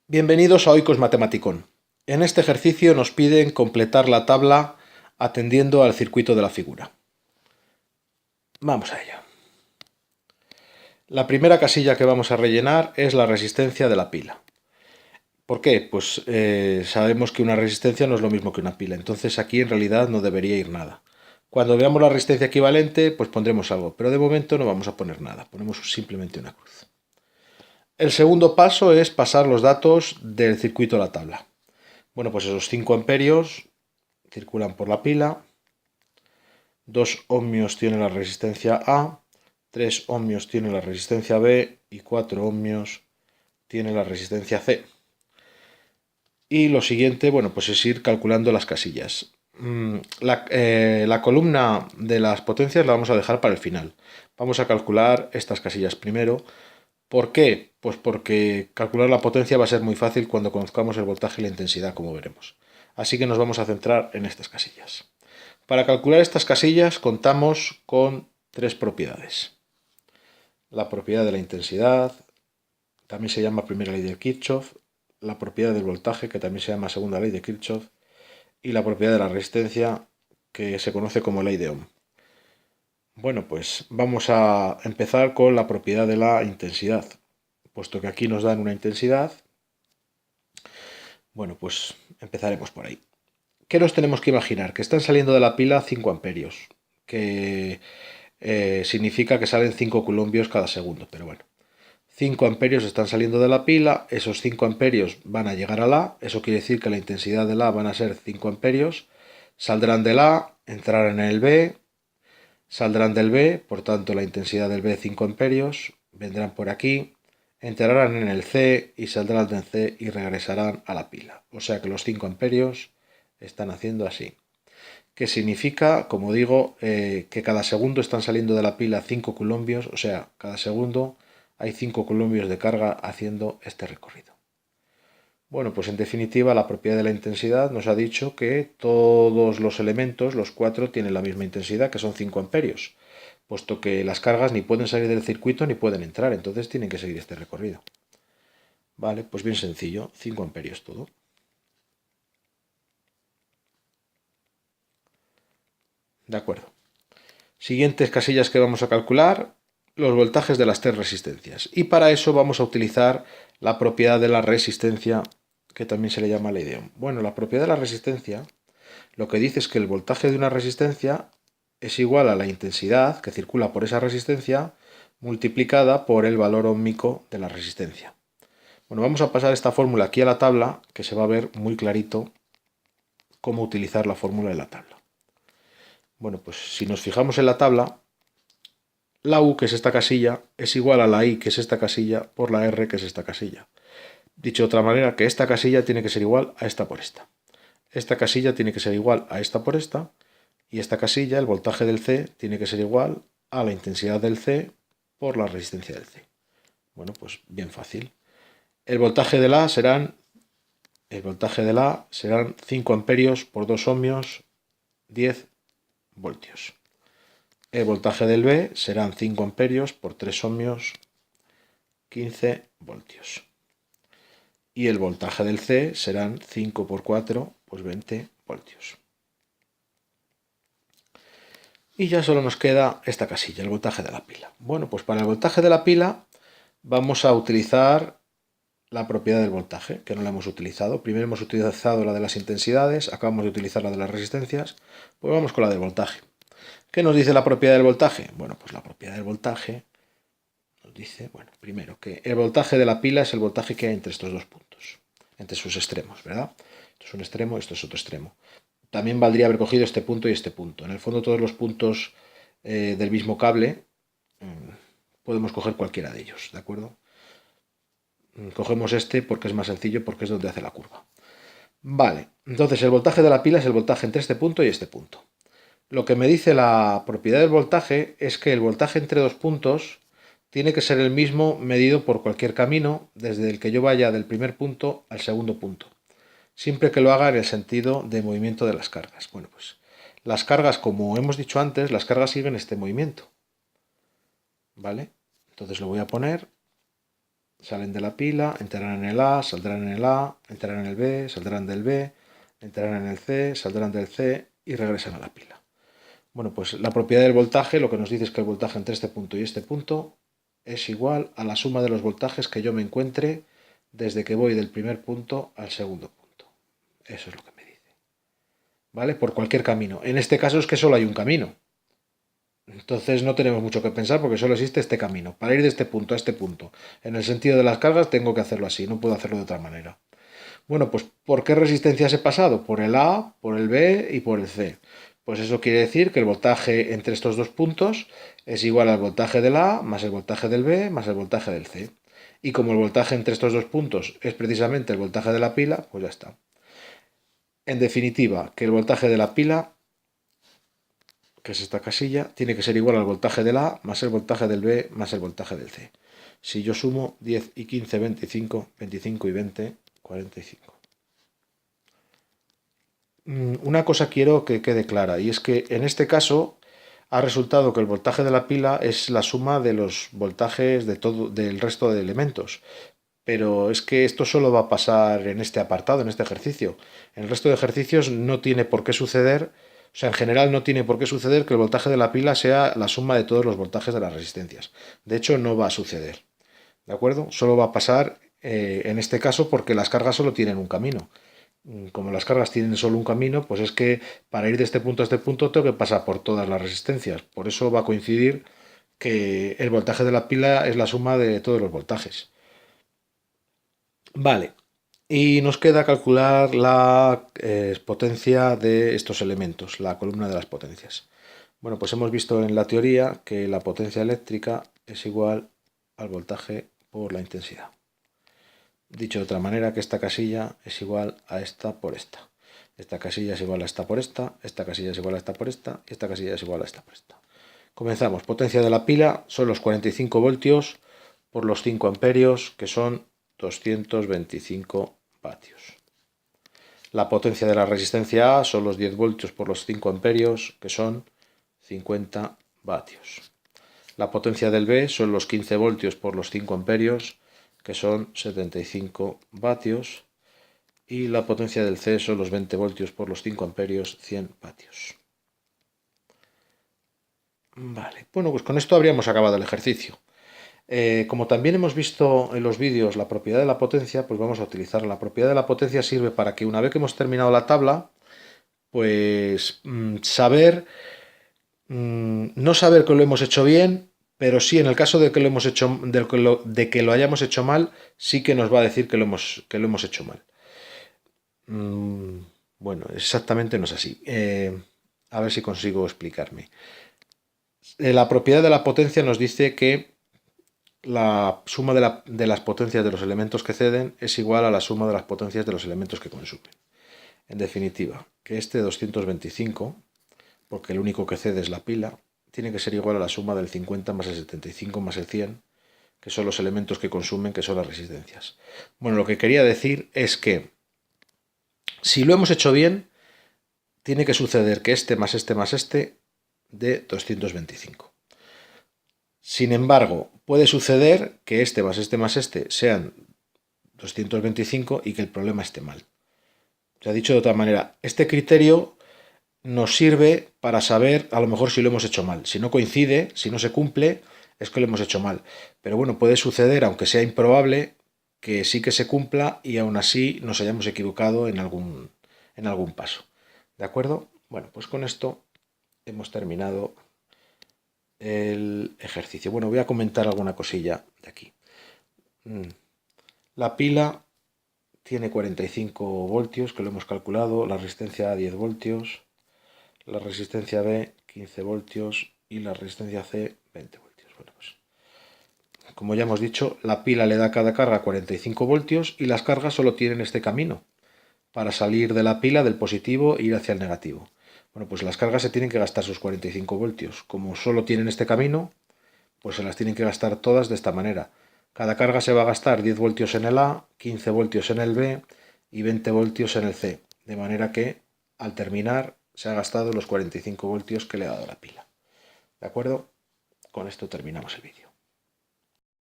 Bienvenidos a Oikos Matematicón. En este ejercicio nos piden completar la tabla atendiendo al circuito de la figura. Vamos a ello. La primera casilla que vamos a rellenar es la resistencia de la pila. ¿Por qué? Pues sabemos que una resistencia no es lo mismo que una pila, entonces aquí en realidad no debería ir nada. Cuando veamos la resistencia equivalente, pues pondremos algo, pero de momento no vamos a poner nada, ponemos simplemente una cruz. El segundo paso es pasar los datos del circuito a la tabla. Bueno, pues esos 5 amperios circulan por la pila, 2 ohmios tiene la resistencia A, 3 ohmios tiene la resistencia B y 4 ohmios tiene la resistencia C. Y lo siguiente, bueno, pues es ir calculando las casillas. La columna de las potencias la vamos a dejar para el final. Vamos a calcular estas casillas primero. ¿Por qué? Pues porque calcular la potencia va a ser muy fácil cuando conozcamos el voltaje y la intensidad, como veremos. Así que nos vamos a centrar en estas casillas. Para calcular estas casillas contamos con tres propiedades. La propiedad de la intensidad, también se llama primera ley de Kirchhoff, la propiedad del voltaje, que también se llama segunda ley de Kirchhoff, y la propiedad de la resistencia, que se conoce como ley de Ohm. Bueno, pues vamos a empezar con la propiedad de la intensidad, puesto que aquí nos dan una intensidad. Bueno, pues empezaremos por ahí. ¿Qué nos tenemos que imaginar? Que están saliendo de la pila 5 amperios, que significa que salen 5 coulombios cada segundo, pero bueno. 5 amperios están saliendo de la pila, esos 5 amperios van a llegar al A, eso quiere decir que la intensidad del A van a ser 5 amperios, saldrán del A, entrarán en el B, saldrán del B, por tanto la intensidad del B 5 amperios, vendrán por aquí, entrarán en el C y saldrán del C y regresarán a la pila. O sea que los 5 amperios están haciendo así. Que significa, como digo, que cada segundo están saliendo de la pila 5 coulombios, o sea, cada segundo hay 5 coulombios de carga haciendo este recorrido. Bueno, pues en definitiva la propiedad de la intensidad nos ha dicho que todos los elementos, los 4, tienen la misma intensidad, que son 5 amperios, puesto que las cargas ni pueden salir del circuito ni pueden entrar, entonces tienen que seguir este recorrido. Vale, pues bien sencillo, 5 amperios todo. De acuerdo. Siguientes casillas que vamos a calcular, los voltajes de las tres resistencias. Y para eso vamos a utilizar la propiedad de la resistencia, que también se le llama ley de Ohm. Bueno, la propiedad de la resistencia lo que dice es que el voltaje de una resistencia es igual a la intensidad que circula por esa resistencia multiplicada por el valor óhmico de la resistencia. Bueno, vamos a pasar esta fórmula aquí a la tabla, que se va a ver muy clarito cómo utilizar la fórmula de la tabla. Bueno, pues si nos fijamos en la tabla, la U, que es esta casilla, es igual a la I, que es esta casilla, por la R, que es esta casilla. Dicho de otra manera, que esta casilla tiene que ser igual a esta por esta. Esta casilla tiene que ser igual a esta por esta. Y esta casilla, el voltaje del C, tiene que ser igual a la intensidad del C por la resistencia del C. Bueno, pues bien fácil. El voltaje del A serán 5 amperios por 2 ohmios, 10 voltios. El voltaje del B serán 5 amperios por 3 ohmios, 15 voltios. Y el voltaje del C serán 5 por 4, pues 20 voltios. Y ya solo nos queda esta casilla, el voltaje de la pila. Bueno, pues para el voltaje de la pila vamos a utilizar la propiedad del voltaje, que no la hemos utilizado. Primero hemos utilizado la de las intensidades, acabamos de utilizar la de las resistencias, pues vamos con la del voltaje. ¿Qué nos dice la propiedad del voltaje? Bueno, pues la propiedad del voltaje nos dice, bueno, primero que el voltaje de la pila es el voltaje que hay entre estos dos puntos, entre sus extremos, ¿verdad? Esto es un extremo, esto es otro extremo. También valdría haber cogido este punto y este punto. En el fondo todos los puntos del mismo cable podemos coger cualquiera de ellos, ¿de acuerdo? Cogemos este porque es más sencillo, porque es donde hace la curva. Vale, entonces el voltaje de la pila es el voltaje entre este punto y este punto. Lo que me dice la propiedad del voltaje es que el voltaje entre dos puntos tiene que ser el mismo medido por cualquier camino, desde el que yo vaya del primer punto al segundo punto, siempre que lo haga en el sentido de movimiento de las cargas. Bueno, pues las cargas, como hemos dicho antes, las cargas siguen este movimiento. ¿Vale? Entonces lo voy a poner salen de la pila, entrarán en el A, saldrán en el A, entrarán en el B, saldrán del B, entrarán en el C, saldrán del C y regresan a la pila. Bueno, pues la propiedad del voltaje lo que nos dice es que el voltaje entre este punto y este punto es igual a la suma de los voltajes que yo me encuentre desde que voy del primer punto al segundo punto. Eso es lo que me dice. ¿Vale? Por cualquier camino. En este caso es que solo hay un camino. Entonces no tenemos mucho que pensar porque solo existe este camino. Para ir de este punto a este punto, en el sentido de las cargas, tengo que hacerlo así, no puedo hacerlo de otra manera. Bueno, pues ¿por qué resistencias he pasado? Por el A, por el B y por el C. Pues eso quiere decir que el voltaje entre estos dos puntos es igual al voltaje del A más el voltaje del B más el voltaje del C. Y como el voltaje entre estos dos puntos es precisamente el voltaje de la pila, pues ya está. En definitiva, que el voltaje de la pila, que es esta casilla, tiene que ser igual al voltaje del A más el voltaje del B más el voltaje del C. Si yo sumo 10 y 15, 25, 25 y 20, 45. Una cosa quiero que quede clara, y es que en este caso ha resultado que el voltaje de la pila es la suma de los voltajes de todo, del resto de elementos. Pero es que esto solo va a pasar en este apartado, en este ejercicio. En el resto de ejercicios no tiene por qué suceder, o sea, en general no tiene por qué suceder que el voltaje de la pila sea la suma de todos los voltajes de las resistencias. De hecho, no va a suceder. ¿De acuerdo? Solo va a pasar en este caso porque las cargas solo tienen un camino. Como las cargas tienen solo un camino, pues es que para ir de este punto a este punto tengo que pasar por todas las resistencias. Por eso va a coincidir que el voltaje de la pila es la suma de todos los voltajes. Vale, y nos queda calcular la potencia de estos elementos, la columna de las potencias. Bueno, pues hemos visto en la teoría que la potencia eléctrica es igual al voltaje por la intensidad. Dicho de otra manera, que esta casilla es igual a esta por esta. Esta casilla es igual a esta por esta casilla es igual a esta por esta, y esta casilla es igual a esta por esta. Comenzamos. Potencia de la pila son los 45 voltios por los 5 amperios, que son 225 vatios. La potencia de la resistencia A son los 10 voltios por los 5 amperios, que son 50 vatios. La potencia del B son los 15 voltios por los 5 amperios, que son 75 vatios. Y la potencia del C son los 20 voltios por los 5 amperios, 100 vatios. Vale, bueno, pues con esto habríamos acabado el ejercicio. Como también hemos visto en los vídeos la propiedad de la potencia, pues vamos a utilizarla. La propiedad de la potencia sirve para que una vez que hemos terminado la tabla, pues saber, no saber que lo hemos hecho bien, pero sí en el caso de que lo hemos hecho, de que lo hayamos hecho mal, sí que nos va a decir que lo hemos hecho mal. Bueno, exactamente no es así. A ver si consigo explicarme. La propiedad de la potencia nos dice que la suma de las potencias de los elementos que ceden es igual a la suma de las potencias de los elementos que consumen. En definitiva, que este 225, porque el único que cede es la pila, tiene que ser igual a la suma del 50 más el 75 más el 100, que son los elementos que consumen, que son las resistencias. Bueno, lo que quería decir es que si lo hemos hecho bien, tiene que suceder que este más este más este de 225. Sin embargo, puede suceder que este más este sean 225 y que el problema esté mal. Se ha dicho de otra manera, este criterio nos sirve para saber a lo mejor si lo hemos hecho mal. Si no coincide, si no se cumple, es que lo hemos hecho mal. Pero bueno, puede suceder, aunque sea improbable, que sí que se cumpla y aún así nos hayamos equivocado en algún paso. ¿De acuerdo? Bueno, pues con esto hemos terminado el ejercicio. Bueno, voy a comentar alguna cosilla de aquí. La pila tiene 45 voltios, que lo hemos calculado, la resistencia A 10 voltios, la resistencia B 15 voltios y la resistencia C 20 voltios. Bueno, pues, como ya hemos dicho, la pila le da a cada carga 45 voltios y las cargas solo tienen este camino para salir de la pila del positivo e ir hacia el negativo. Bueno, pues las cargas se tienen que gastar sus 45 voltios. Como solo tienen este camino, pues se las tienen que gastar todas de esta manera. Cada carga se va a gastar 10 voltios en el A, 15 voltios en el B y 20 voltios en el C. De manera que al terminar se ha gastado los 45 voltios que le ha dado la pila. ¿De acuerdo? Con esto terminamos el vídeo.